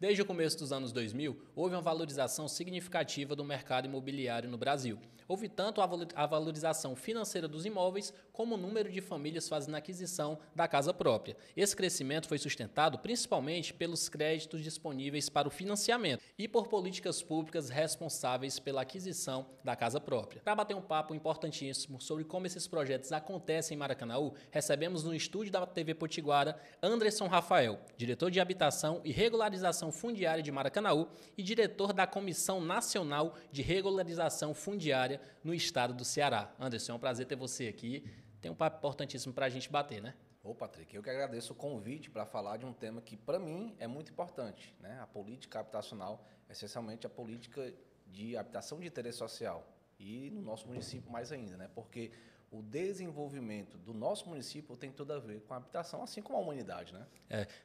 Desde o começo dos anos 2000, houve uma valorização significativa do mercado imobiliário no Brasil. Houve tanto a valorização financeira dos imóveis, como o número de famílias fazendo aquisição da casa própria. Esse crescimento foi sustentado principalmente pelos créditos disponíveis para o financiamento e por políticas públicas responsáveis pela aquisição da casa própria. Para bater um papo importantíssimo sobre como esses projetos acontecem em Maracanaú, recebemos no estúdio da TV Potiguara Anderson Rafael, diretor de Habitação e Regularização Fundiária de Maracanaú e diretor da Comissão Nacional de Regularização Fundiária no estado do Ceará. Anderson, é um prazer ter você aqui. Tem um papo importantíssimo para a gente bater, né? Ô, Patrick, eu que agradeço o convite para falar de um tema que, para mim, é muito importante, né? A política habitacional, essencialmente a política de habitação de interesse social. E no nosso município mais ainda, né? Porque o desenvolvimento do nosso município tem tudo a ver com a habitação, assim como a humanidade, né?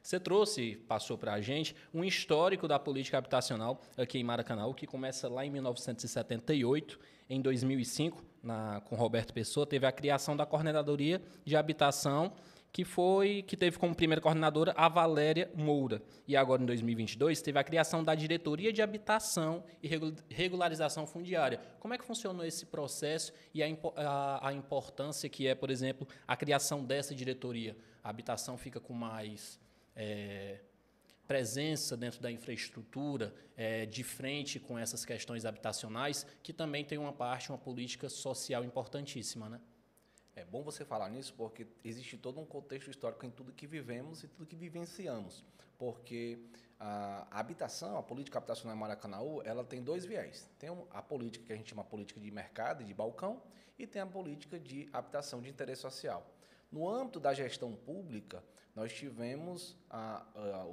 Você passou para a gente um histórico da política habitacional aqui em Maracanaú, que começa lá em 1978. Em 2005, com Roberto Pessoa, teve a criação da Coordenadoria de Habitação, que teve como primeira coordenadora a Valéria Moura. E agora, em 2022, teve a criação da Diretoria de Habitação e Regularização Fundiária. Como é que funcionou esse processo e a importância que é, por exemplo, a criação dessa diretoria? A habitação fica com mais presença dentro da infraestrutura, de frente com essas questões habitacionais, que também tem uma política social importantíssima, né? É bom você falar nisso porque existe todo um contexto histórico em tudo que vivemos e tudo que vivenciamos. Porque a habitação, a política habitacional em Maracanaú, ela tem dois viés. Tem a política que a gente chama política de mercado e de balcão e tem a política de habitação de interesse social. No âmbito da gestão pública, nós tivemos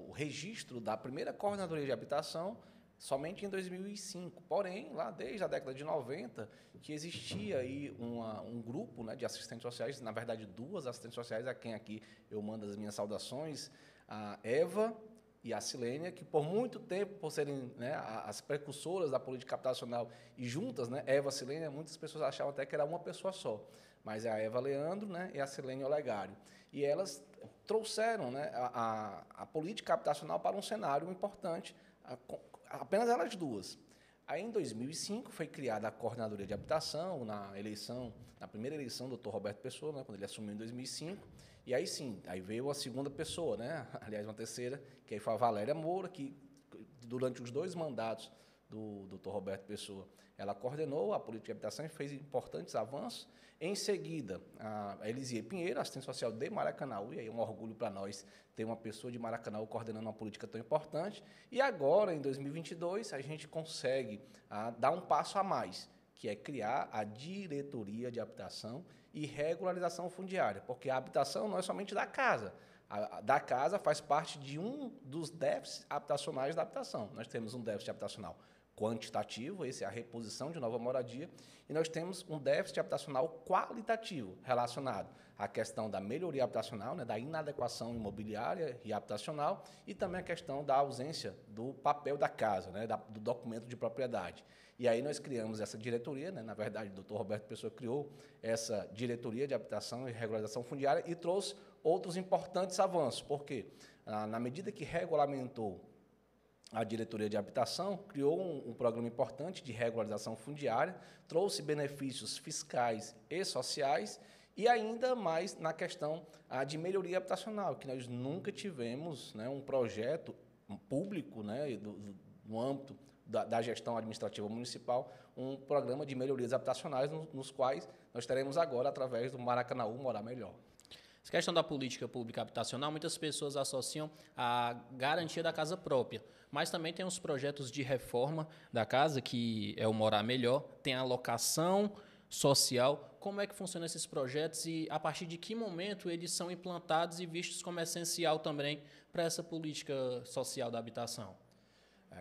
o registro da primeira coordenadoria de habitação somente em 2005. Porém, lá desde a década de 90, que existia aí um grupo, né, de assistentes sociais, na verdade duas assistentes sociais, a quem aqui eu mando as minhas saudações, a Eva e a Silênia, que por muito tempo, por serem, né, as precursoras da política habitacional e juntas, né, Eva e Silênia, muitas pessoas achavam até que era uma pessoa só, mas é a Eva Leandro, né, e a Silênia Olegário. E elas trouxeram, né, a política habitacional para um cenário importante, apenas elas duas. Aí, em 2005, foi criada a Coordenadoria de Habitação, na primeira eleição do Dr. Roberto Pessoa, né, quando ele assumiu em 2005. E aí sim, aí veio a segunda pessoa, né, aliás, uma terceira, que aí foi a Valéria Moura, que durante os 2 mandatos do Dr. Roberto Pessoa, ela coordenou a política de habitação e fez importantes avanços. Em seguida, a Elisier Pinheiro, assistente social de Maracanaú, e aí é um orgulho para nós ter uma pessoa de Maracanaú coordenando uma política tão importante. E agora, em 2022, a gente consegue dar um passo a mais, que é criar a Diretoria de Habitação e Regularização Fundiária, porque a habitação não é somente da casa. Da casa faz parte de um dos déficits habitacionais da habitação. Nós temos um déficit habitacional quantitativo, esse é a reposição de nova moradia, e nós temos um déficit habitacional qualitativo relacionado à questão da melhoria habitacional, né, da inadequação imobiliária e habitacional, e também a questão da ausência do papel da casa, né, do documento de propriedade. E aí nós criamos essa diretoria, né, na verdade o Dr. Roberto Pessoa criou essa diretoria de habitação e regularização fundiária e trouxe outros importantes avanços, porque na medida que regulamentou a diretoria de habitação, criou um programa importante de regularização fundiária, trouxe benefícios fiscais e sociais, e ainda mais na questão de melhoria habitacional, que nós nunca tivemos, né, um projeto público, né, no âmbito da gestão administrativa municipal, um programa de melhorias habitacionais nos quais nós teremos agora através do Maracanaú Morar Melhor. Essa questão da política pública habitacional, muitas pessoas associam à garantia da casa própria, mas também tem os projetos de reforma da casa, que é o Morar Melhor, tem a locação social. Como é que funcionam esses projetos e a partir de que momento eles são implantados e vistos como essencial também para essa política social da habitação?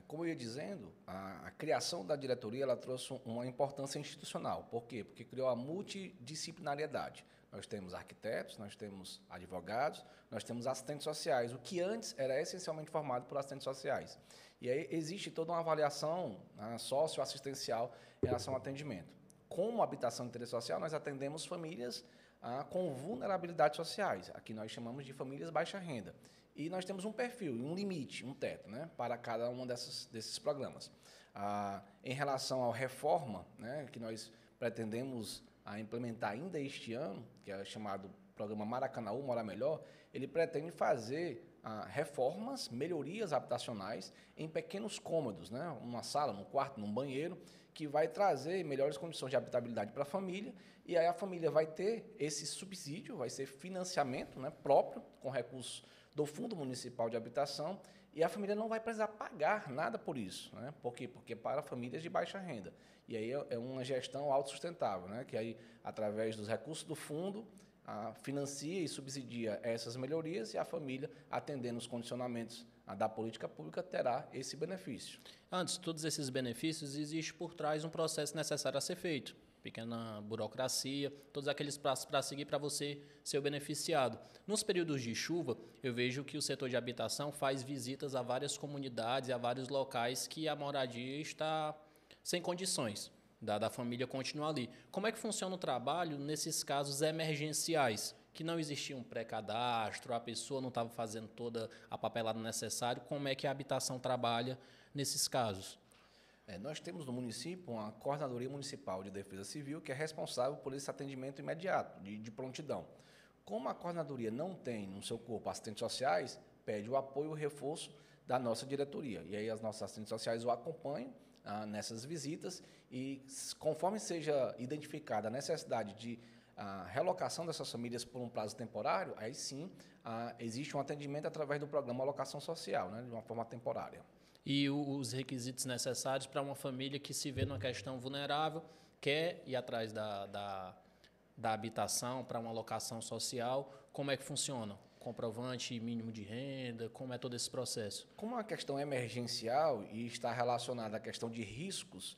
Como eu ia dizendo, a criação da diretoria ela trouxe uma importância institucional. Por quê? Porque criou a multidisciplinariedade. Nós temos arquitetos, nós temos advogados, nós temos assistentes sociais, o que antes era essencialmente formado por assistentes sociais. E aí existe toda uma avaliação socioassistencial em relação ao atendimento. Como habitação de interesse social, nós atendemos famílias com vulnerabilidades sociais. Aqui nós chamamos de famílias baixa renda. E nós temos um perfil, um limite, um teto, né, para cada um desses programas. Em relação à reforma, né, que nós pretendemos implementar ainda este ano, que é chamado Programa Maracanaú Morar Melhor, ele pretende fazer reformas, melhorias habitacionais em pequenos cômodos, né, uma sala, um quarto, um banheiro, que vai trazer melhores condições de habitabilidade para a família, e aí a família vai ter esse subsídio, vai ser financiamento, né, próprio, com recursos do Fundo Municipal de Habitação, e a família não vai precisar pagar nada por isso, né? Por quê? Porque é para famílias de baixa renda. E aí é uma gestão autossustentável, né? Que aí, através dos recursos do fundo, financia e subsidia essas melhorias, e a família, atendendo os condicionamentos da política pública, terá esse benefício. Antes de todos esses benefícios, existe por trás um processo necessário a ser feito. Pequena burocracia, todos aqueles passos para seguir para você ser o beneficiado. Nos períodos de chuva, eu vejo que o setor de habitação faz visitas a várias comunidades e a vários locais que a moradia está sem condições da família continuar ali. Como é que funciona o trabalho nesses casos emergenciais? Que não existia um pré-cadastro, a pessoa não estava fazendo toda a papelada necessária. Como é que a habitação trabalha nesses casos? Nós temos no município uma Coordenadoria Municipal de Defesa Civil que é responsável por esse atendimento imediato, de prontidão. Como a coordenadoria não tem no seu corpo assistentes sociais, pede o apoio e o reforço da nossa diretoria. E aí as nossas assistentes sociais o acompanham nessas visitas e, conforme seja identificada a necessidade de relocação dessas famílias por um prazo temporário, aí sim existe um atendimento através do programa Alocação Social, né, de uma forma temporária. E os requisitos necessários para uma família que se vê numa questão vulnerável, quer ir atrás da habitação para uma locação social, como é que funciona? Comprovante mínimo de renda, como é todo esse processo? Como a questão emergencial e está relacionada à questão de riscos,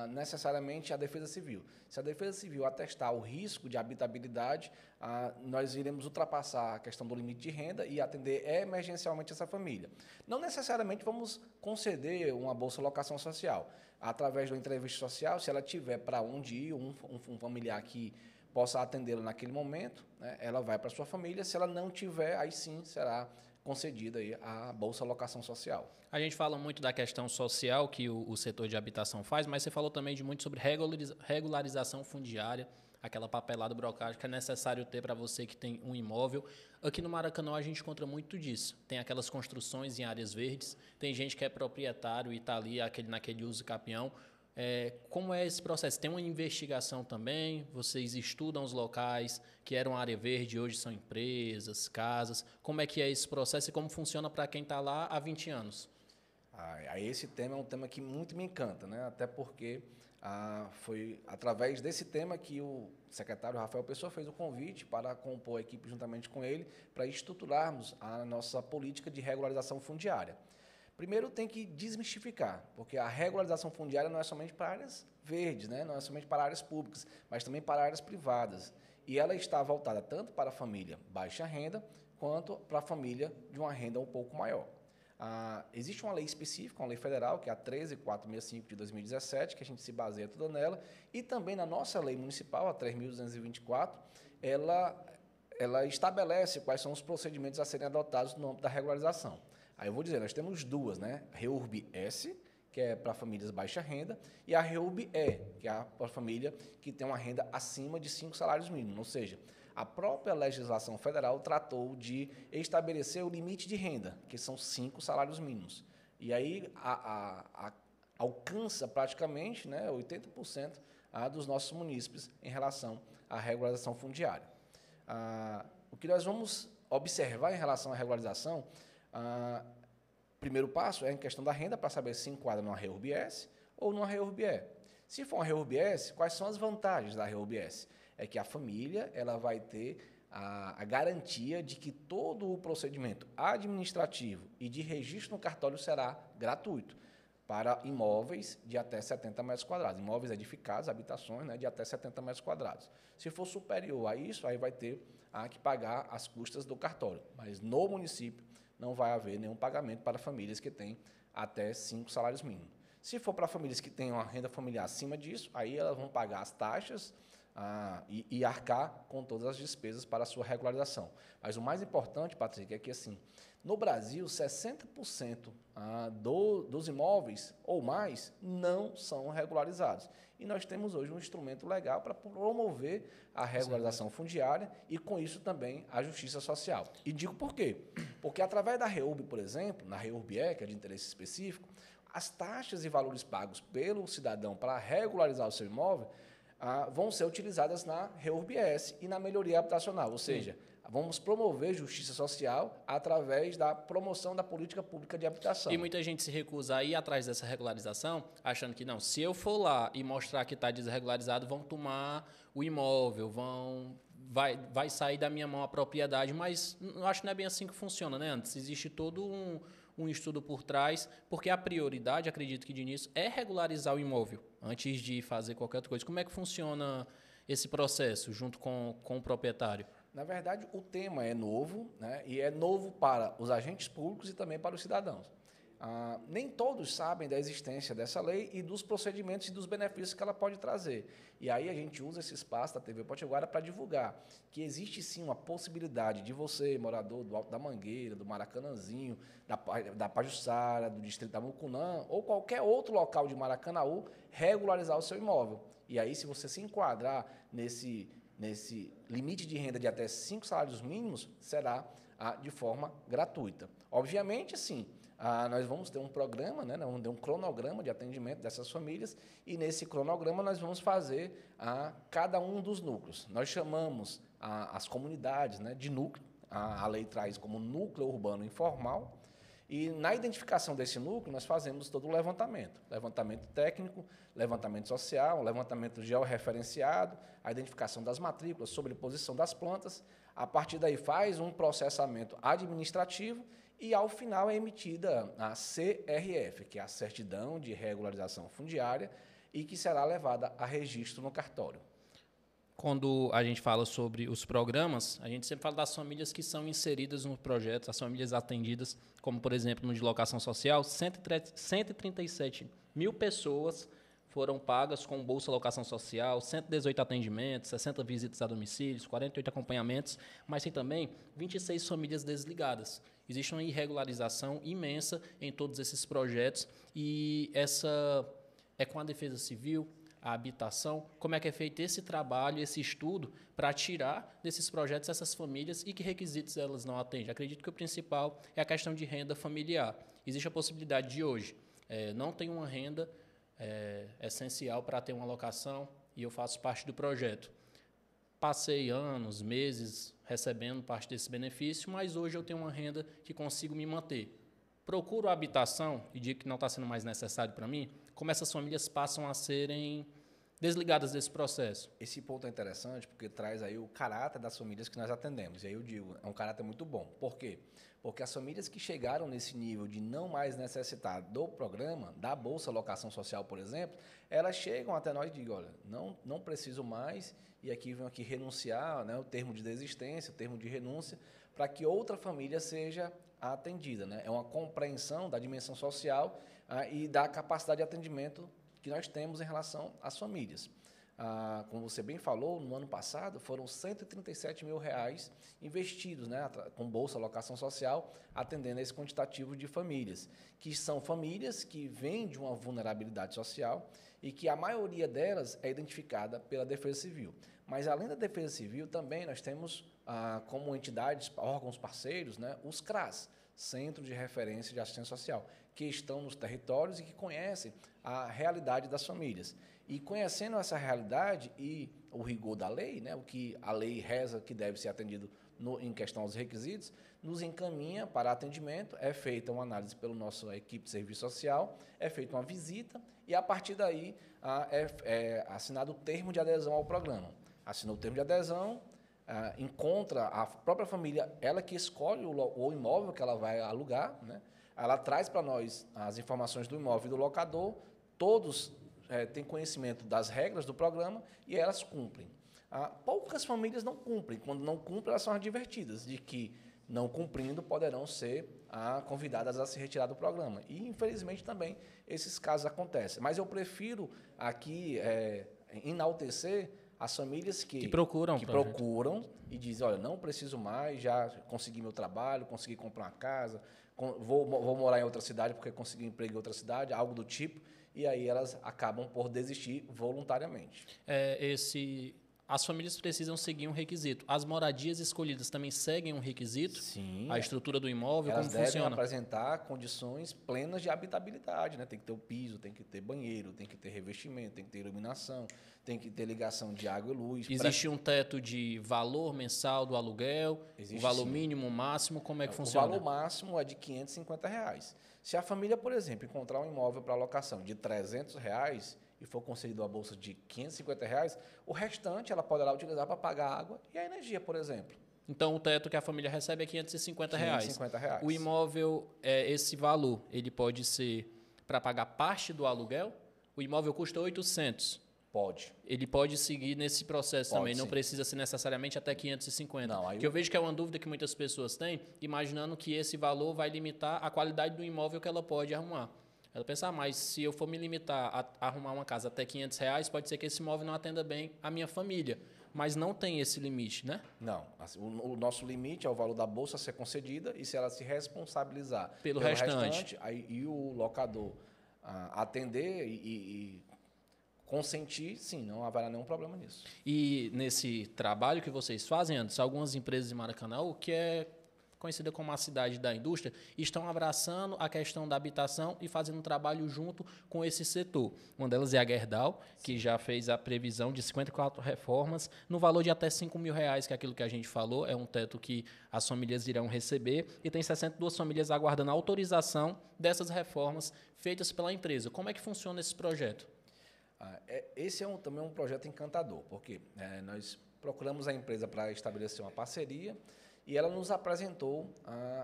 necessariamente a Defesa Civil. Se a Defesa Civil atestar o risco de habitabilidade, nós iremos ultrapassar a questão do limite de renda e atender emergencialmente essa família. Não necessariamente vamos conceder uma bolsa locação social. Através de uma entrevista social, se ela tiver para onde ir, um familiar que possa atendê-la naquele momento, né, ela vai para a sua família. Se ela não tiver, aí sim será concedida aí a Bolsa Locação Social. A gente fala muito da questão social que o setor de habitação faz, mas você falou também muito sobre regularização fundiária, aquela papelada burocrática que é necessário ter para você que tem um imóvel. Aqui no Maracanã a gente encontra muito disso. Tem aquelas construções em áreas verdes, tem gente que é proprietário e está ali naquele uso capião. Como é esse processo? Tem uma investigação também? Vocês estudam os locais que eram área verde, hoje são empresas, casas? Como é que é esse processo e como funciona para quem está lá há 20 anos? Esse tema é um tema que muito me encanta, né? Até porque foi através desse tema que o secretário Rafael Pessoa fez o convite para compor a equipe juntamente com ele para estruturarmos a nossa política de regularização fundiária. Primeiro tem que desmistificar, porque a regularização fundiária não é somente para áreas verdes, né? Não é somente para áreas públicas, mas também para áreas privadas. E ela está voltada tanto para a família baixa renda, quanto para a família de uma renda um pouco maior. Existe uma lei específica, uma lei federal, que é a 13465 de 2017, que a gente se baseia toda nela, e também na nossa lei municipal, a 3224, ela estabelece quais são os procedimentos a serem adotados no âmbito da regularização. Aí eu vou dizer, nós temos duas, né? REURB-S, que é para famílias baixa renda, e a REURB-E, que é para a família que tem uma renda acima de 5 salários mínimos. Ou seja, a própria legislação federal tratou de estabelecer o limite de renda, que são 5 salários mínimos. E aí alcança praticamente, né, 80% dos nossos munícipes em relação à regularização fundiária. O que nós vamos observar em relação à regularização, primeiro passo é em questão da renda, para saber se enquadra numa REURB-S ou numa REURB-E. Se for uma REURB-S, quais são as vantagens da REURB-S? É que a família ela vai ter a garantia de que todo o procedimento administrativo e de registro no cartório será gratuito para imóveis de até 70 metros quadrados. Imóveis edificados, habitações, né, de até 70 metros quadrados. Se for superior a isso, aí vai ter que pagar as custas do cartório. Mas no município não vai haver nenhum pagamento para famílias que têm até 5 salários mínimos. Se for para famílias que têm uma renda familiar acima disso, aí elas vão pagar as taxas e arcar com todas as despesas para a sua regularização. Mas o mais importante, Patrick, é que assim, no Brasil, 60% dos imóveis ou mais não são regularizados. E nós temos hoje um instrumento legal para promover a regularização fundiária e, com isso, também a justiça social. E digo por quê? Porque, através da REURB, por exemplo, na REURB-E, que é de interesse específico, as taxas e valores pagos pelo cidadão para regularizar o seu imóvel vão ser utilizadas na REURB-S e na melhoria habitacional, ou seja, vamos promover justiça social através da promoção da política pública de habitação. E muita gente se recusa a ir atrás dessa regularização, achando que não, se eu for lá e mostrar que está desregularizado, vão tomar o imóvel, vai sair da minha mão a propriedade, mas eu acho que não é bem assim que funciona, né? Antes existe todo um estudo por trás, porque a prioridade, acredito que de início, é regularizar o imóvel antes de fazer qualquer outra coisa. Como é que funciona esse processo junto com o proprietário? Na verdade, o tema é novo, né, e é novo para os agentes públicos e também para os cidadãos. Nem todos sabem da existência dessa lei e dos procedimentos e dos benefícios que ela pode trazer. E aí a gente usa esse espaço da TV Potiguara para divulgar que existe sim uma possibilidade de você, morador do Alto da Mangueira, do Maracanãzinho, da Pajuçara, do distrito da Mucunã, ou qualquer outro local de Maracanaú, regularizar o seu imóvel. E aí, se você se enquadrar nesse limite de renda de até 5 salários mínimos, será de forma gratuita. Obviamente, sim, nós vamos ter um programa, né, vamos ter um cronograma de atendimento dessas famílias, e nesse cronograma nós vamos fazer cada um dos núcleos. Nós chamamos as comunidades, né, de núcleo, a lei traz como núcleo urbano informal, e na identificação desse núcleo, nós fazemos todo o levantamento técnico, levantamento social, levantamento georreferenciado, a identificação das matrículas, sobreposição das plantas. A partir daí faz um processamento administrativo e, ao final, é emitida a CRF, que é a Certidão de Regularização Fundiária, e que será levada a registro no cartório. Quando a gente fala sobre os programas, a gente sempre fala das famílias que são inseridas no projeto, as famílias atendidas, como, por exemplo, no de locação social, 137 mil pessoas foram pagas com Bolsa Locação Social, 118 atendimentos, 60 visitas a domicílios, 48 acompanhamentos, mas tem também 26 famílias desligadas. Existe uma irregularização imensa em todos esses projetos e essa é com a Defesa Civil, a habitação, como é que é feito esse trabalho, esse estudo, para tirar desses projetos essas famílias e que requisitos elas não atendem. Acredito que o principal é a questão de renda familiar. Existe a possibilidade de hoje, não tem uma renda essencial para ter uma locação e eu faço parte do projeto. Passei anos, meses recebendo parte desse benefício, mas hoje eu tenho uma renda que consigo me manter. Procuro a habitação e digo que não está sendo mais necessário para mim, como essas famílias passam a serem desligadas desse processo. Esse ponto é interessante porque traz aí o caráter das famílias que nós atendemos. E aí eu digo, é um caráter muito bom. Por quê? Porque as famílias que chegaram nesse nível de não mais necessitar do programa, da Bolsa Locação Social, por exemplo, elas chegam até nós e dizem, olha, não preciso mais, e aqui vem aqui renunciar, né, o termo de desistência, o termo de renúncia, para que outra família seja atendida, né? É uma compreensão da dimensão social e da capacidade de atendimento que nós temos em relação às famílias. Como você bem falou, no ano passado foram R$137 mil investidos, né, com Bolsa Locação Social, atendendo a esse quantitativo de famílias, que são famílias que vêm de uma vulnerabilidade social e que a maioria delas é identificada pela Defesa Civil. Mas, além da Defesa Civil, também nós temos, como entidades, órgãos parceiros, né, os CRAS, Centro de Referência de Assistência Social, que estão nos territórios e que conhecem a realidade das famílias. E conhecendo essa realidade e o rigor da lei, né, o que a lei reza que deve ser atendido em questão aos requisitos, nos encaminha para atendimento, é feita uma análise pela nossa equipe de serviço social, é feita uma visita e, a partir daí, é assinado o termo de adesão ao programa. Assinou o termo de adesão, encontra a própria família, ela que escolhe o imóvel que ela vai alugar, né? Ela traz para nós as informações do imóvel e do locador, todos têm conhecimento das regras do programa e elas cumprem. Poucas famílias não cumprem, quando não cumprem elas são advertidas de que, não cumprindo, poderão ser convidadas a se retirar do programa. E, infelizmente, também esses casos acontecem. Mas eu prefiro aqui enaltecer as famílias que procuram e dizem, olha, não preciso mais, já consegui meu trabalho, consegui comprar uma casa, vou morar em outra cidade porque consegui um emprego em outra cidade, algo do tipo, e aí elas acabam por desistir voluntariamente. As famílias precisam seguir um requisito. As moradias escolhidas também seguem um requisito? Sim. A estrutura do imóvel, elas como funciona? Devem apresentar condições plenas de habitabilidade, né? Tem que ter o piso, tem que ter banheiro, tem que ter revestimento, tem que ter iluminação, tem que ter ligação de água e luz. Existe um teto de valor mensal do aluguel? Existe, o valor sim. mínimo, máximo, como é que funciona? O valor máximo é de R$ 550. Se a família, por exemplo, encontrar um imóvel para locação de R$ 300 e for concedido uma bolsa de R$ 550, o restante ela poderá utilizar para pagar a água e a energia, por exemplo. Então, o teto que a família recebe é R$ 550. R$ 550. O imóvel, esse valor, ele pode ser para pagar parte do aluguel? O imóvel custa 800. Pode. Ele pode seguir nesse processo também, não sim. precisa ser necessariamente até 550. Não, eu vejo que é uma dúvida que muitas pessoas têm, imaginando que esse valor vai limitar a qualidade do imóvel que ela pode arrumar. Ela pensa, mas se eu for me limitar a arrumar uma casa até R$ 500, pode ser que esse imóvel não atenda bem a minha família. Mas não tem esse limite, né? Não. O nosso limite é o valor da bolsa a ser concedida e se ela se responsabilizar pelo restante aí, e o locador atender e consentir, sim, não haverá nenhum problema nisso. E nesse trabalho que vocês fazem, Anderson, algumas empresas de Maracanaú, que é conhecida como a cidade da indústria, estão abraçando a questão da habitação e fazendo um trabalho junto com esse setor. Uma delas é a Gerdau, que já fez a previsão de 54 reformas, no valor de até R$ 5.000, que é aquilo que a gente falou, é um teto que as famílias irão receber, e tem 62 famílias aguardando a autorização dessas reformas feitas pela empresa. Como é que funciona esse projeto? Esse é também um projeto encantador, porque nós procuramos a empresa para estabelecer uma parceria e ela nos apresentou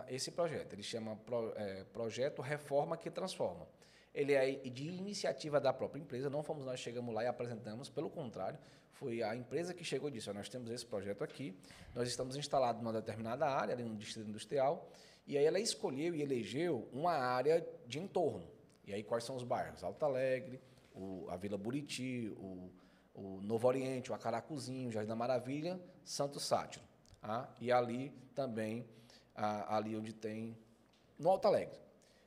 esse projeto. Ele chama Projeto Reforma que Transforma. Ele é de iniciativa da própria empresa, não fomos nós que chegamos lá e apresentamos, pelo contrário, foi a empresa que chegou e disse, nós temos esse projeto aqui, nós estamos instalados numa determinada área, ali no distrito industrial, e aí ela escolheu e elegeu uma área de entorno. E aí quais são os bairros? Alto Alegre, a Vila Buriti, o Novo Oriente, o Acaracuzinho, o Jardim da Maravilha, Santo Sátiro. E ali também, ali onde tem, no Alto Alegre.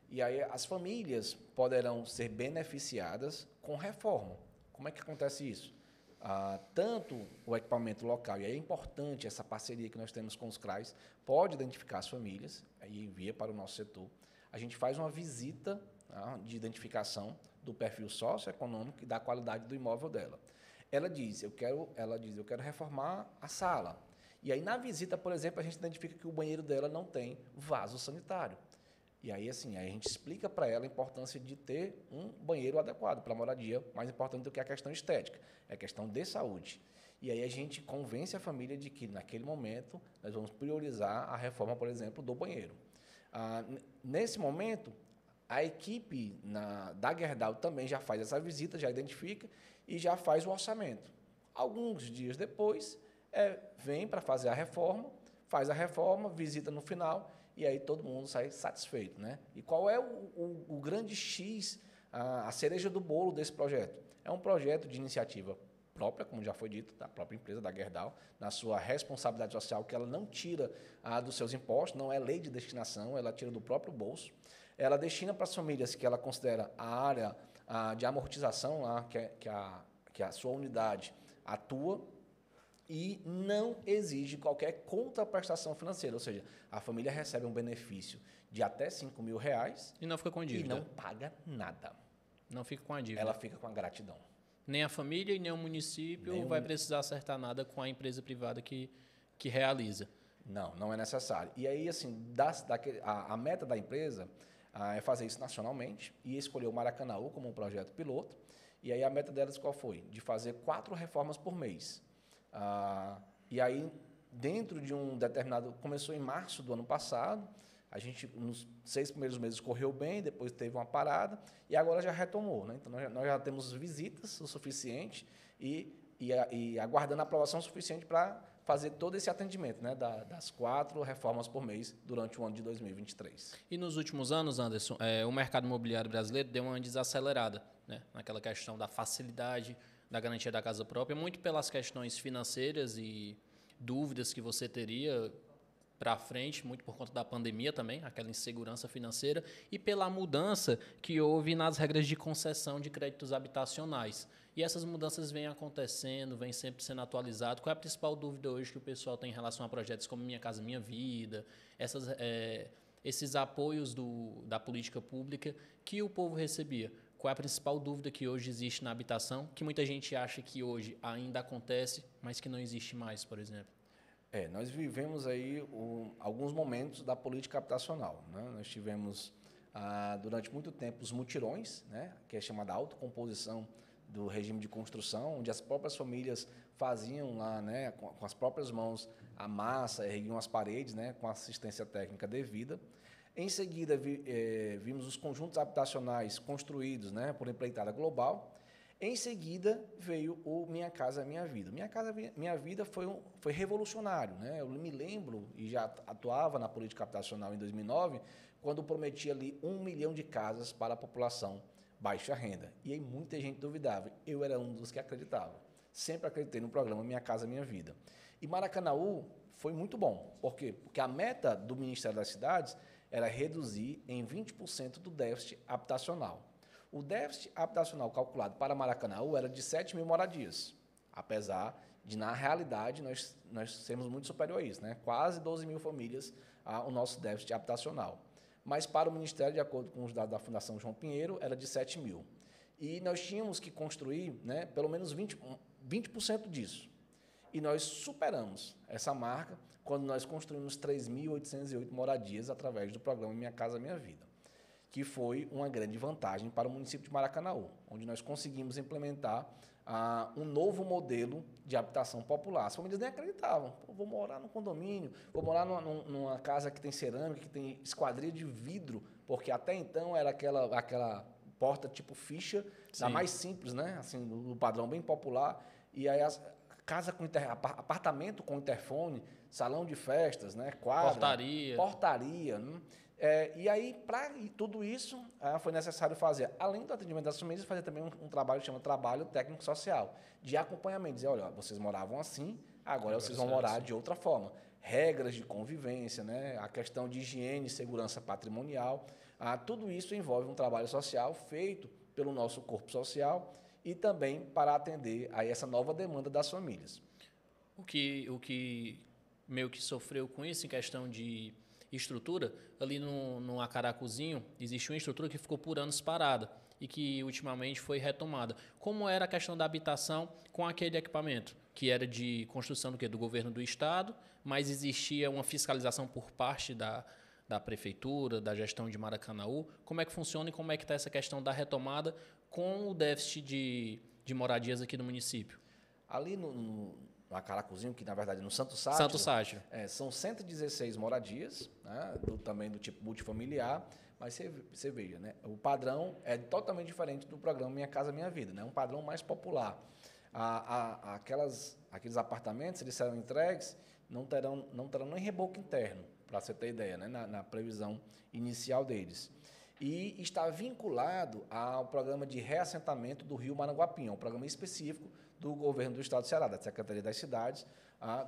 E aí as famílias poderão ser beneficiadas com reforma. Como é que acontece isso? Tanto o equipamento local, e é importante essa parceria que nós temos com os CRAs, pode identificar as famílias, aí envia para o nosso setor. A gente faz uma visita de identificação do perfil socioeconômico e da qualidade do imóvel dela. Ela diz, eu quero reformar a sala. E aí, na visita, por exemplo, a gente identifica que o banheiro dela não tem vaso sanitário. E aí, assim, a gente explica para ela a importância de ter um banheiro adequado para a moradia, mais importante do que a questão estética, é a questão de saúde. E aí a gente convence a família de que, naquele momento, nós vamos priorizar a reforma, por exemplo, do banheiro. Nesse momento, a equipe da Gerdau também já faz essa visita, já identifica e já faz o orçamento. Alguns dias depois, vem para fazer a reforma, faz a reforma, visita no final e aí todo mundo sai satisfeito, né? E qual é o grande X, a cereja do bolo desse projeto? É um projeto de iniciativa própria, como já foi dito, da própria empresa, da Gerdau, na sua responsabilidade social, que ela não tira dos seus impostos, não é lei de destinação, ela tira do próprio bolso. Ela destina para as famílias que ela considera a área de amortização, que a sua unidade atua, e não exige qualquer contraprestação financeira, ou seja, a família recebe um benefício de até R$ 5.000 e não fica com dívida. E não paga nada. Não fica com a dívida. Ela fica com a gratidão. Nem a família e nem o município vai precisar acertar nada com a empresa privada que realiza. Não é necessário. E aí, assim, a meta da empresa é fazer isso nacionalmente e escolher o Maracanaú como um projeto piloto. E aí a meta delas qual foi? De fazer 4 reformas por mês. E aí, dentro de um determinado... Começou em março do ano passado, a gente, nos 6 primeiros meses, correu bem, depois teve uma parada, e agora já retomou, né? Então, nós já temos visitas o suficiente e aguardando a aprovação suficiente para fazer todo esse atendimento, né? Das 4 reformas por mês durante o ano de 2023. E nos últimos anos, Anderson, o mercado imobiliário brasileiro deu uma desacelerada, né? Naquela questão da facilidade da garantia da casa própria, muito pelas questões financeiras e dúvidas que você teria para frente, muito por conta da pandemia também, aquela insegurança financeira, e pela mudança que houve nas regras de concessão de créditos habitacionais. E essas mudanças vêm acontecendo, vêm sempre sendo atualizadas. Qual é a principal dúvida hoje que o pessoal tem em relação a projetos como Minha Casa Minha Vida, esses apoios da política pública que o povo recebia? Qual é a principal dúvida que hoje existe na habitação, que muita gente acha que hoje ainda acontece, mas que não existe mais, por exemplo? Nós vivemos aí alguns momentos da política habitacional, né? Nós tivemos, durante muito tempo, os mutirões, né? Que é chamada autocomposição do regime de construção, onde as próprias famílias faziam lá, né, com as próprias mãos a massa, erguiam as paredes, né, com assistência técnica devida. Em seguida, vimos os conjuntos habitacionais construídos, né, por empreitada global. Em seguida, veio o Minha Casa Minha Vida. Minha Casa Minha Vida foi revolucionário, né? Eu me lembro, e já atuava na política habitacional em 2009, quando prometia ali 1 milhão de casas para a população baixa renda. E aí muita gente duvidava. Eu era um dos que acreditava. Sempre acreditei no programa Minha Casa Minha Vida. E Maracanaú foi muito bom. Por quê? Porque a meta do Ministério das Cidades era reduzir em 20% do déficit habitacional. O déficit habitacional calculado para Maracanaú era de 7 mil moradias, apesar de, na realidade, nós sermos muito superior a isso, né? Quase 12 mil famílias o nosso déficit habitacional. Mas para o Ministério, de acordo com os dados da Fundação João Pinheiro, era de 7 mil. E nós tínhamos que construir, né, pelo menos 20% disso. E nós superamos essa marca quando nós construímos 3.808 moradias através do programa Minha Casa Minha Vida, que foi uma grande vantagem para o município de Maracanaú, onde nós conseguimos implementar um novo modelo de habitação popular. As famílias nem acreditavam. Vou morar num condomínio, vou morar numa casa que tem cerâmica, que tem esquadria de vidro, porque até então era aquela porta tipo ficha, da mais simples, né? Assim, no padrão bem popular. E aí casa com apartamento com interfone, salão de festas, né? Quadra, portaria, né? E aí, para tudo isso, foi necessário fazer, além do atendimento das famílias, fazer também um trabalho que chama trabalho técnico-social, de acompanhamento. Dizer, olha, vocês moravam assim, agora vocês vão morar de outra forma. Regras de convivência, né? A questão de higiene e segurança patrimonial. Tudo isso envolve um trabalho social feito pelo nosso corpo social e também para atender a essa nova demanda das famílias. O que meio que sofreu com isso em questão de estrutura, ali no Acaracuzinho, existe uma estrutura que ficou por anos parada e que ultimamente foi retomada. Como era a questão da habitação com aquele equipamento? Que era de construção do governo do estado, mas existia uma fiscalização por parte da prefeitura, da gestão de Maracanaú. Como é que funciona e como é que está essa questão da retomada com o déficit de moradias aqui no município? Ali no Acaracuzinho, que na verdade no Santo Sátiro. São 116 moradias, né, também do tipo multifamiliar, mas você veja, né, o padrão é totalmente diferente do programa Minha Casa Minha Vida, né, um padrão mais popular. Aqueles apartamentos, eles serão entregues, não terão nem reboco interno, para você ter ideia, né, na previsão inicial deles. E está vinculado ao programa de reassentamento do Rio Maranguapinha, um programa específico do governo do Estado do Ceará, da Secretaria das Cidades,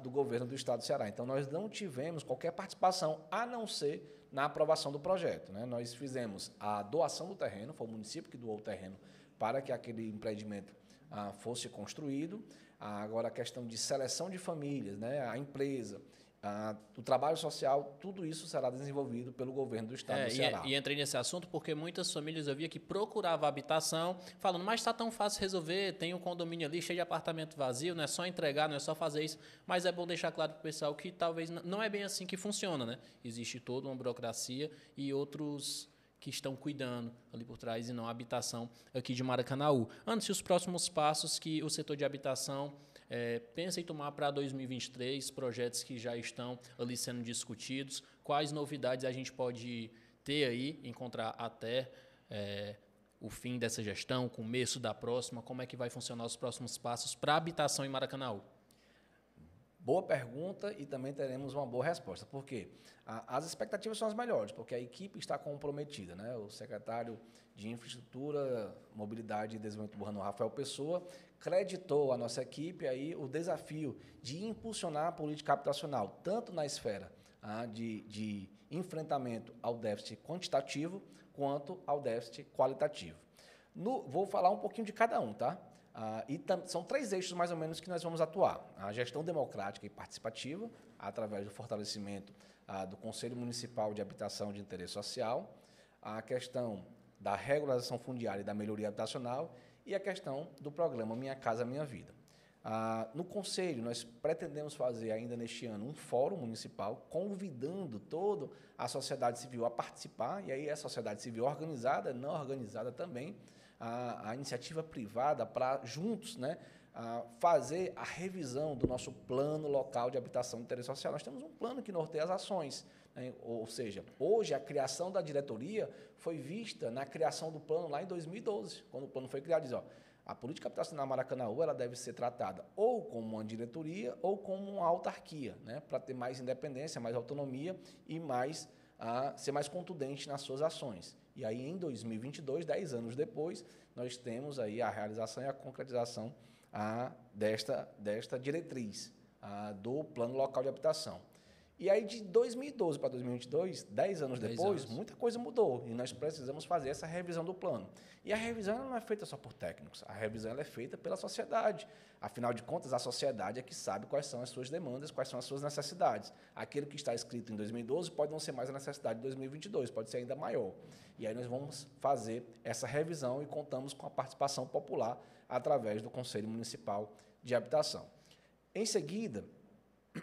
do governo do Estado do Ceará. Então, nós não tivemos qualquer participação, a não ser na aprovação do projeto, né? Nós fizemos a doação do terreno, foi o município que doou o terreno para que aquele empreendimento fosse construído. Agora, a questão de seleção de famílias, né? A empresa, o trabalho social, tudo isso será desenvolvido pelo governo do Estado do Ceará. E entrei nesse assunto porque muitas famílias eu via que procuravam habitação, falando, mas está tão fácil resolver, tem um condomínio ali cheio de apartamento vazio, não é só entregar, não é só fazer isso, mas é bom deixar claro para o pessoal que talvez não é bem assim que funciona, né? Existe toda uma burocracia e outros que estão cuidando ali por trás e não a habitação aqui de Maracanaú. Antes, os próximos passos que o setor de habitação pensa em tomar para 2023, projetos que já estão ali sendo discutidos, quais novidades a gente pode ter aí, encontrar até o fim dessa gestão, começo da próxima, como é que vai funcionar os próximos passos para a habitação em Maracanaú? Boa pergunta e também teremos uma boa resposta. Por quê? As expectativas são as melhores, porque a equipe está comprometida, né? O secretário de Infraestrutura, Mobilidade e Desenvolvimento Urbano, Rafael Pessoa, creditou à nossa equipe aí o desafio de impulsionar a política habitacional, tanto na esfera de enfrentamento ao déficit quantitativo, quanto ao déficit qualitativo. Vou falar um pouquinho de cada um, tá? São 3 eixos, mais ou menos, que nós vamos atuar. A gestão democrática e participativa, através do fortalecimento do Conselho Municipal de Habitação de Interesse Social, a questão da regularização fundiária e da melhoria habitacional e a questão do programa Minha Casa Minha Vida. No Conselho, nós pretendemos fazer ainda neste ano um fórum municipal, convidando toda a sociedade civil a participar, e aí a sociedade civil organizada, não organizada também, a iniciativa privada para juntos, né, fazer a revisão do nosso plano local de habitação de interesse social. Nós temos um plano que norteia as ações, né? Ou seja, hoje a criação da diretoria foi vista na criação do plano lá em 2012, quando o plano foi criado, diz, a política habitacional Maracanaú ela deve ser tratada ou como uma diretoria ou como uma autarquia, né, para ter mais independência, mais autonomia e ser mais contundente nas suas ações. E aí, em 2022, 10 anos depois, nós temos aí a realização e a concretização desta diretriz do Plano Local de Habitação. E aí, de 2012 para 2022, 10 anos depois, muita coisa mudou e nós precisamos fazer essa revisão do plano. E a revisão não é feita só por técnicos, a revisão é feita pela sociedade. Afinal de contas, a sociedade é que sabe quais são as suas demandas, quais são as suas necessidades. Aquilo que está escrito em 2012 pode não ser mais a necessidade de 2022, pode ser ainda maior. E aí nós vamos fazer essa revisão e contamos com a participação popular através do Conselho Municipal de Habitação. Em seguida,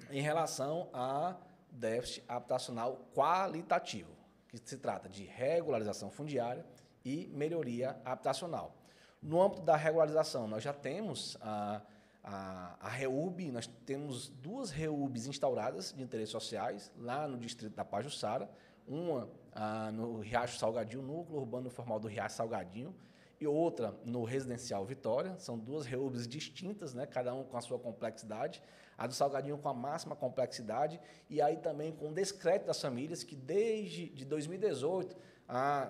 em relação a déficit habitacional qualitativo, que se trata de regularização fundiária e melhoria habitacional. No âmbito da regularização, nós já temos a REUB, nós temos 2 REUBs instauradas de interesses sociais, lá no distrito da Pajuçara, uma no Riacho Salgadinho, núcleo urbano formal do Riacho Salgadinho, e outra no Residencial Vitória. São 2 REUBs distintas, né, cada um com a sua complexidade. A do Salgadinho com a máxima complexidade, e aí também com o descrédito das famílias, que desde 2018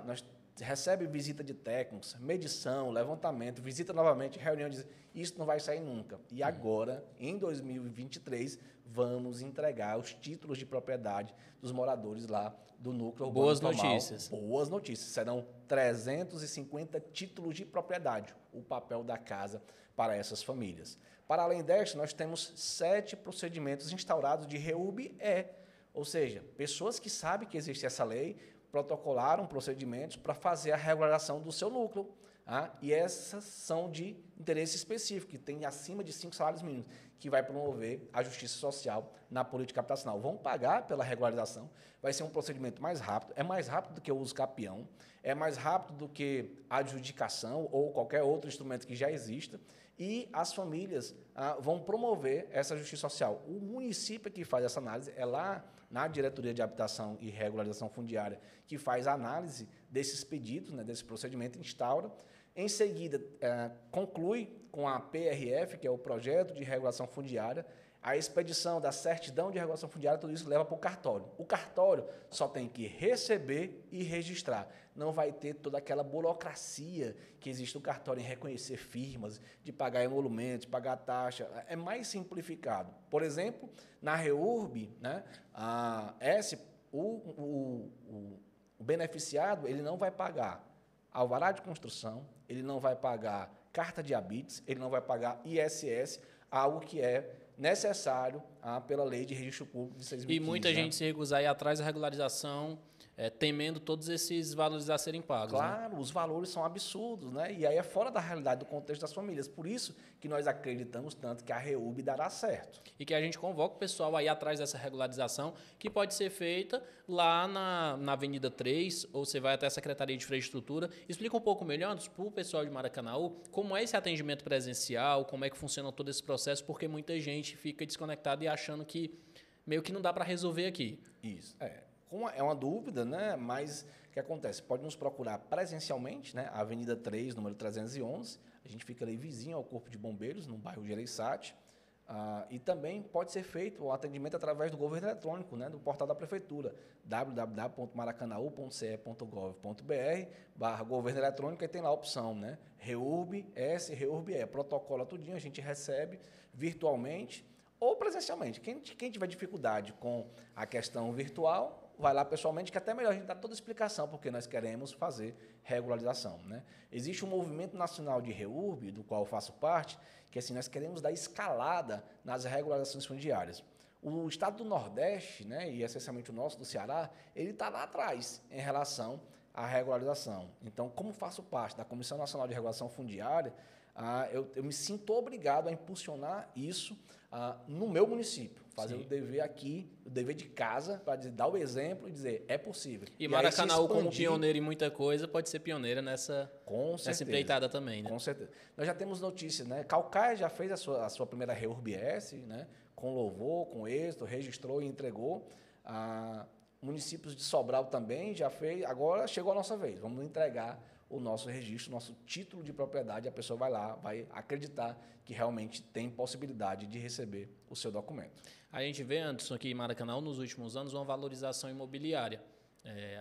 nós recebe visita de técnicos, medição, levantamento, visita novamente, reunião, diz, isso não vai sair nunca. E agora, em 2023, vamos entregar os títulos de propriedade dos moradores lá do núcleo urbano Boas formal. notícias. Boas notícias. Serão 350 títulos de propriedade, o papel da casa para essas famílias. Para além desta, nós temos 7 procedimentos instaurados de REUB-E, ou seja, pessoas que sabem que existe essa lei, protocolaram procedimentos para fazer a regularização do seu núcleo. E essas são de interesse específico, que tem acima de 5 salários mínimos, que vai promover a justiça social na política habitacional. Vão pagar pela regularização, vai ser um procedimento mais rápido, é mais rápido do que o uso capião, é mais rápido do que a adjudicação ou qualquer outro instrumento que já exista, e as famílias vão promover essa justiça social. O município que faz essa análise é lá na Diretoria de Habitação e Regularização Fundiária, que faz a análise desses pedidos, né, desse procedimento, instaura. Em seguida, conclui com a PRF, que é o Projeto de Regulação Fundiária, a expedição da certidão de regulação fundiária, tudo isso leva para o cartório. O cartório só tem que receber e registrar. Não vai ter toda aquela burocracia que existe no cartório em reconhecer firmas, de pagar emolumentos, de pagar taxa. É mais simplificado. Por exemplo, na REURB, né, o beneficiado ele não vai pagar alvará de construção, ele não vai pagar carta de habites, ele não vai pagar ISS, algo que é necessário pela Lei de Registro Público de 2015. E muita gente se recusar a ir atrás da regularização, temendo todos esses valores a serem pagos. Claro, né? Os valores são absurdos, né? E aí é fora da realidade do contexto das famílias. Por isso que nós acreditamos tanto que a REUB dará certo. E que a gente convoca o pessoal a ir atrás dessa regularização, que pode ser feita lá na Avenida 3, ou você vai até a Secretaria de Infraestrutura. Explica um pouco melhor para o pessoal de Maracanaú como é esse atendimento presencial, como é que funciona todo esse processo, porque muita gente fica desconectada e achando que meio que não dá para resolver aqui. Isso, é uma dúvida, né? Mas o que acontece? Pode nos procurar presencialmente, né? Avenida 3, número 311. A gente fica ali vizinho ao Corpo de Bombeiros, no bairro Gereissati. E também pode ser feito o atendimento através do governo eletrônico, né, do portal da prefeitura, www.maracanaú.ce.gov.br/governo eletrônico, e tem lá a opção, né, REURB, REURB, protocola tudinho, a gente recebe virtualmente ou presencialmente. Quem tiver dificuldade com a questão virtual, vai lá pessoalmente, que até melhor a gente dar toda a explicação, porque nós queremos fazer regularização, né? Existe um movimento nacional de REURB, do qual eu faço parte, que assim, nós queremos dar escalada nas regularizações fundiárias. O estado do Nordeste, né, e essencialmente o nosso, do Ceará, ele está lá atrás em relação à regularização. Então, como faço parte da Comissão Nacional de Regulação Fundiária, eu me sinto obrigado a impulsionar isso no meu município, fazer o dever aqui, o dever de casa, para dar o exemplo e dizer, é possível. E Maracanaú, como pioneiro em muita coisa, pode ser pioneira nessa empreitada também, né? Com certeza. Nós já temos notícias, né? Caucaia já fez a sua primeira REURB-S, né? Com louvor, com êxito, registrou e entregou. Municípios de Sobral também já fez, agora chegou a nossa vez, vamos entregar o nosso registro, nosso título de propriedade, a pessoa vai lá, vai acreditar que realmente tem possibilidade de receber o seu documento. A gente vê, Anderson, aqui em Maracanaú, nos últimos anos, uma valorização imobiliária.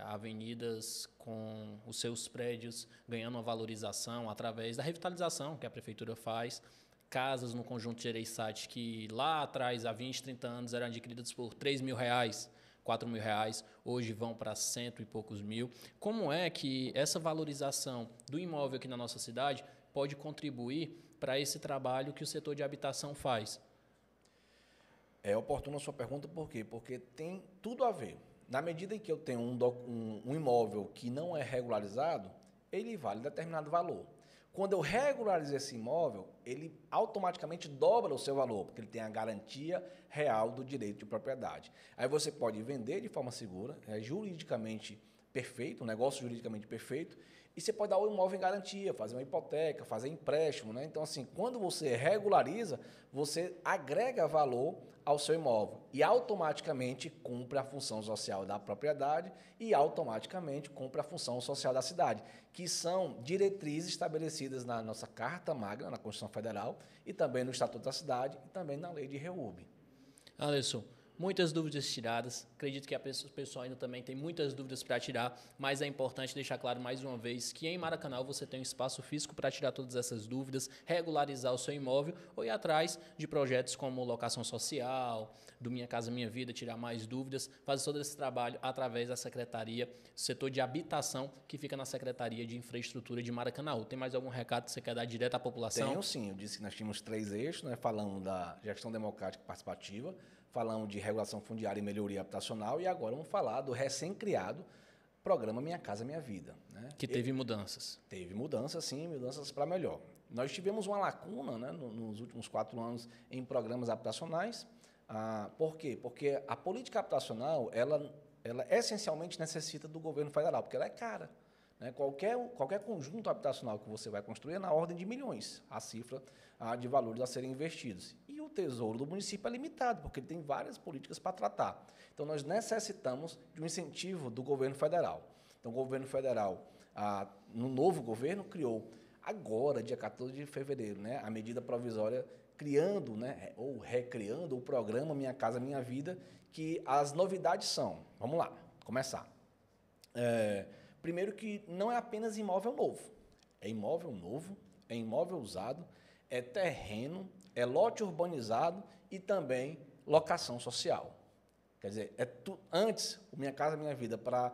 Avenidas com os seus prédios ganhando uma valorização através da revitalização que a prefeitura faz, casas no conjunto Gereissati que lá atrás, há 20, 30 anos, eram adquiridas por R$3.000, R$4.000, hoje vão para 100 e poucos mil. Como é que essa valorização do imóvel aqui na nossa cidade pode contribuir para esse trabalho que o setor de habitação faz? É oportuna a sua pergunta, por quê? Porque tem tudo a ver. Na medida em que eu tenho um imóvel que não é regularizado, ele vale determinado valor. Quando eu regularizo esse imóvel, ele automaticamente dobra o seu valor, porque ele tem a garantia real do direito de propriedade. Aí você pode vender de forma segura, juridicamente perfeito, um negócio juridicamente perfeito, e você pode dar o imóvel em garantia, fazer uma hipoteca, fazer empréstimo, né? Então, assim, quando você regulariza, você agrega valor ao seu imóvel e automaticamente cumpre a função social da propriedade e automaticamente cumpre a função social da cidade, que são diretrizes estabelecidas na nossa Carta Magna, na Constituição Federal, e também no Estatuto da Cidade e também na Lei de REURB. Anderson, muitas dúvidas tiradas. Acredito que a pessoal ainda também tem muitas dúvidas para tirar, mas é importante deixar claro mais uma vez que em Maracanaú você tem um espaço físico para tirar todas essas dúvidas, regularizar o seu imóvel ou ir atrás de projetos como locação social, do Minha Casa Minha Vida, tirar mais dúvidas, fazer todo esse trabalho através da Secretaria, setor de habitação, que fica na Secretaria de Infraestrutura de Maracanaú. Tem mais algum recado que você quer dar direto à população? Tenho sim, eu disse que nós tínhamos 3 eixos, né? Falamos da gestão democrática e participativa, falamos de regulação fundiária e melhoria habitacional e agora vamos falar do recém-criado programa Minha Casa Minha Vida, né? Que teve mudanças. Teve mudanças, sim, mudanças para melhor. Nós tivemos uma lacuna, né, nos últimos 4 anos em programas habitacionais. Por quê? Porque a política habitacional, ela essencialmente necessita do governo federal, porque ela é cara. Né? Qualquer conjunto habitacional que você vai construir é na ordem de milhões, a cifra de valores a serem investidos. E o tesouro do município é limitado, porque ele tem várias políticas para tratar. Então, nós necessitamos de um incentivo do governo federal. Então, o governo federal, no novo governo, criou agora, dia 14 de fevereiro, né, a medida provisória criando, né, ou recriando o programa Minha Casa Minha Vida, que as novidades são, vamos lá, começar. Primeiro que não é apenas imóvel novo, é imóvel usado, é terreno, é lote urbanizado e também locação social. Quer dizer, antes, o Minha Casa Minha Vida para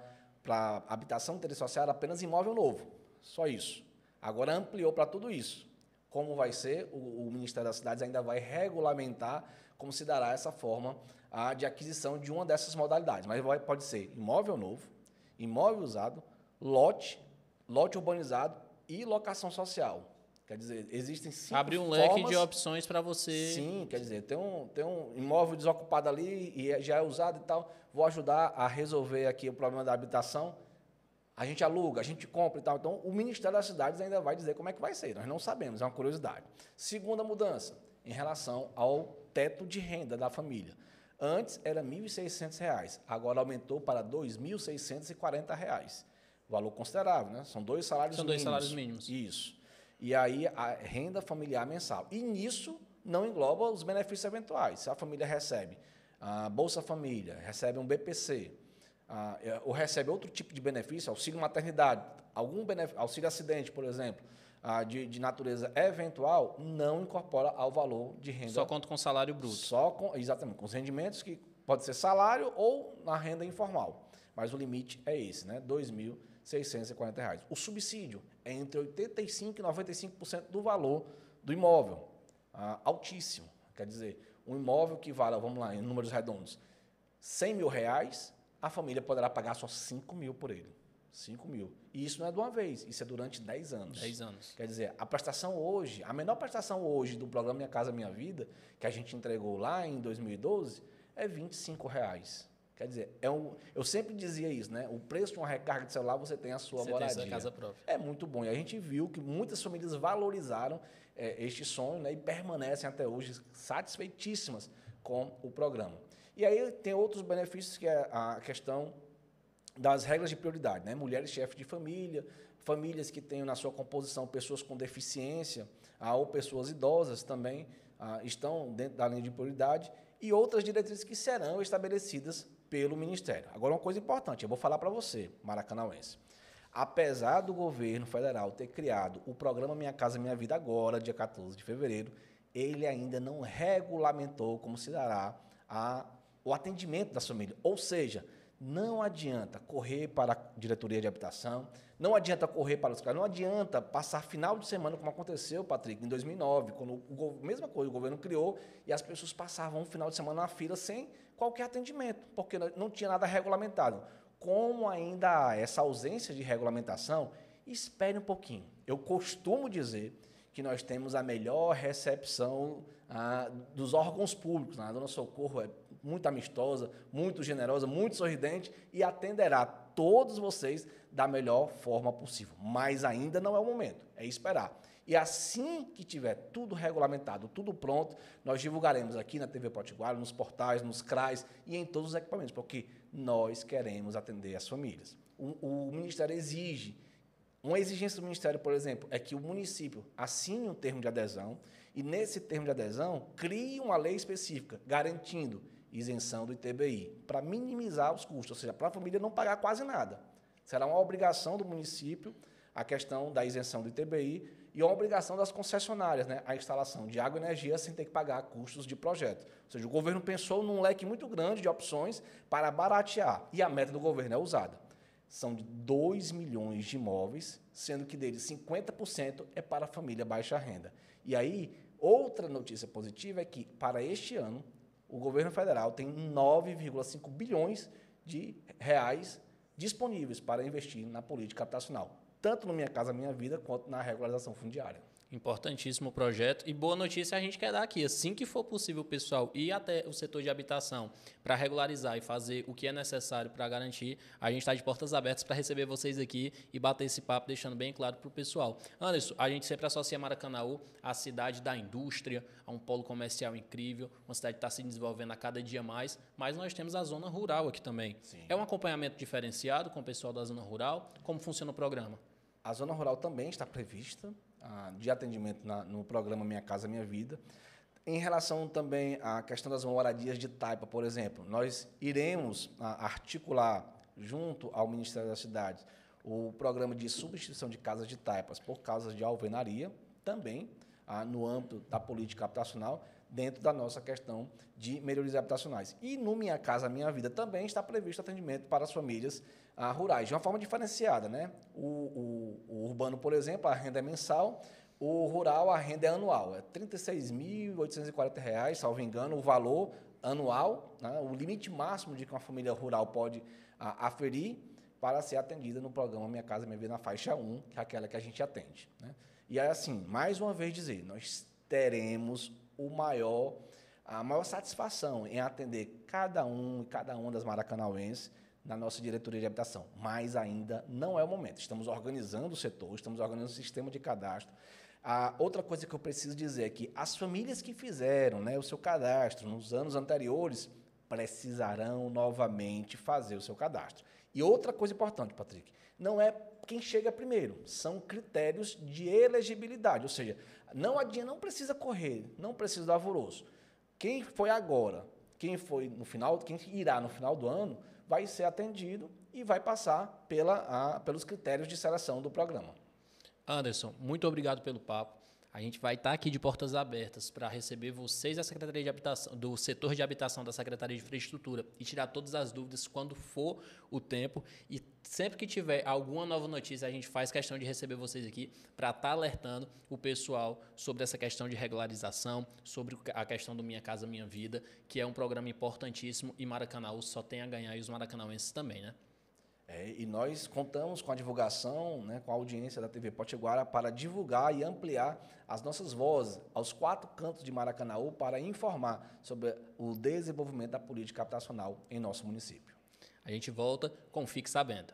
habitação interesse social era apenas imóvel novo, só isso. Agora ampliou para tudo isso. Como vai ser, o Ministério das Cidades ainda vai regulamentar como se dará essa forma de aquisição de uma dessas modalidades. Mas pode ser imóvel novo, imóvel usado, lote urbanizado e locação social. Quer dizer, existem 5 Abre um leque de opções para você. Sim, quer dizer, tem um imóvel desocupado ali e já é usado e tal, vou ajudar a resolver aqui o problema da habitação. A gente aluga, a gente compra e tal. Então, o Ministério das Cidades ainda vai dizer como é que vai ser. Nós não sabemos, é uma curiosidade. Segunda mudança, em relação ao teto de renda da família. Antes era R$ 1.600, agora aumentou para R$ 2.640. Valor considerável, né? São 2 salários mínimos. São 2 salários mínimos. Isso. E aí, a renda familiar mensal. E nisso, não engloba os benefícios eventuais. Se a família recebe a Bolsa Família, recebe um BPC, ou recebe outro tipo de benefício, auxílio maternidade, algum auxílio acidente, por exemplo, de natureza eventual, não incorpora ao valor de renda. Só conta com salário bruto. Exatamente, com os rendimentos que pode ser salário ou na renda informal. Mas o limite é esse, né? R$ 2.640. O subsídio é entre 85% e 95% do valor do imóvel. Altíssimo. Quer dizer, um imóvel que vale, vamos lá, em números redondos, R$100 mil, a família poderá pagar só 5 mil por ele. 5 mil. E isso não é de uma vez, isso é durante 10 anos. 10 anos. Quer dizer, a prestação hoje, a menor prestação hoje do programa Minha Casa Minha Vida, que a gente entregou lá em 2012, é R$25. Quer dizer, eu sempre dizia isso, né? O preço de uma recarga de celular, você tem a sua moradia. Você tem a sua casa própria. É muito bom. E a gente viu que muitas famílias valorizaram este sonho, né? E permanecem até hoje satisfeitíssimas com o programa. E aí tem outros benefícios, que é a questão das regras de prioridade, né? Mulheres chefes de família, famílias que tenham na sua composição pessoas com deficiência, ou pessoas idosas também estão dentro da linha de prioridade, e outras diretrizes que serão estabelecidas pelo Ministério. Agora, uma coisa importante, eu vou falar para você, maracanauense. Apesar do governo federal ter criado o programa Minha Casa Minha Vida agora, dia 14 de fevereiro, ele ainda não regulamentou como se dará o atendimento das famílias. Ou seja, não adianta correr para a diretoria de habitação, não adianta correr para os caras, não adianta passar final de semana, como aconteceu, Patrick, em 2009, quando mesma coisa, o governo criou e as pessoas passavam um final de semana na fila sem qualquer atendimento, porque não tinha nada regulamentado. Como ainda há essa ausência de regulamentação, espere um pouquinho. Eu costumo dizer que nós temos a melhor recepção dos órgãos públicos. A Dona Socorro é muito amistosa, muito generosa, muito sorridente e atenderá todos vocês da melhor forma possível. Mas ainda não é o momento, é esperar. E assim que tiver tudo regulamentado, tudo pronto, nós divulgaremos aqui na TV Potiguara, nos portais, nos CRAs e em todos os equipamentos, porque nós queremos atender as famílias. O Ministério exige. Uma exigência do Ministério, por exemplo, é que o município assine um termo de adesão e, nesse termo de adesão, crie uma lei específica, garantindo isenção do ITBI, para minimizar os custos, ou seja, para a família não pagar quase nada. Será uma obrigação do município a questão da isenção do ITBI e uma obrigação das concessionárias, né, a instalação de água e energia sem ter que pagar custos de projeto. Ou seja, o governo pensou num leque muito grande de opções para baratear, e a meta do governo é usada. São de 2 milhões de imóveis, sendo que deles 50% é para a família baixa renda. E aí, outra notícia positiva é que, para este ano, o governo federal tem 9,5 bilhões de reais disponíveis para investir na política habitacional, tanto no Minha Casa Minha Vida, quanto na regularização fundiária. Importantíssimo projeto. E boa notícia a gente quer dar aqui. Assim que for possível, o pessoal ir até o setor de habitação para regularizar e fazer o que é necessário para garantir, a gente está de portas abertas para receber vocês aqui e bater esse papo, deixando bem claro para o pessoal. Anderson, a gente sempre associa Maracanaú à cidade da indústria, a um polo comercial incrível, uma cidade que está se desenvolvendo a cada dia mais, mas nós temos a zona rural aqui também. Sim. É um acompanhamento diferenciado com o pessoal da zona rural? Como funciona o programa? A zona rural também está prevista de atendimento no programa Minha Casa Minha Vida. Em relação também à questão das moradias de taipa, por exemplo, nós iremos articular, junto ao Ministério das Cidades, o programa de substituição de casas de taipas por casas de alvenaria, também no âmbito da política habitacional, dentro da nossa questão de melhorias habitacionais. E no Minha Casa Minha Vida também está previsto atendimento para as famílias rurais, de uma forma diferenciada, né? O urbano, por exemplo, a renda é mensal, o rural, a renda é anual, é R$ 36.840, salvo engano, o valor anual, né? O limite máximo de que uma família rural pode aferir para ser atendida no programa Minha Casa Minha Vida na faixa 1, que é aquela que a gente atende, né? E aí, assim, mais uma vez dizer, nós teremos a maior satisfação em atender cada uma das maracanauenses na nossa diretoria de habitação, mas ainda não é o momento. Estamos organizando o setor, estamos organizando o sistema de cadastro. Outra coisa que eu preciso dizer é que as famílias que fizeram, né, o seu cadastro nos anos anteriores precisarão novamente fazer o seu cadastro. E outra coisa importante, Patrick, não é quem chega primeiro, são critérios de elegibilidade, ou seja, não precisa correr, não precisa dar alvoroço. Quem foi agora, quem foi no final, quem irá no final do ano, vai ser atendido e vai passar pelos critérios de seleção do programa. Anderson, muito obrigado pelo papo. A gente vai estar aqui de portas abertas para receber vocês da Secretaria de Habitação, do setor de habitação da Secretaria de Infraestrutura e tirar todas as dúvidas quando for o tempo. E sempre que tiver alguma nova notícia, a gente faz questão de receber vocês aqui para estar alertando o pessoal sobre essa questão de regularização, sobre a questão do Minha Casa Minha Vida, que é um programa importantíssimo e Maracanaú só tem a ganhar e os maracanauenses também, né? E nós contamos com a divulgação, né, com a audiência da TV Potiguara para divulgar e ampliar as nossas vozes aos 4 cantos de Maracanaú para informar sobre o desenvolvimento da política habitacional em nosso município. A gente volta com Fique Sabendo.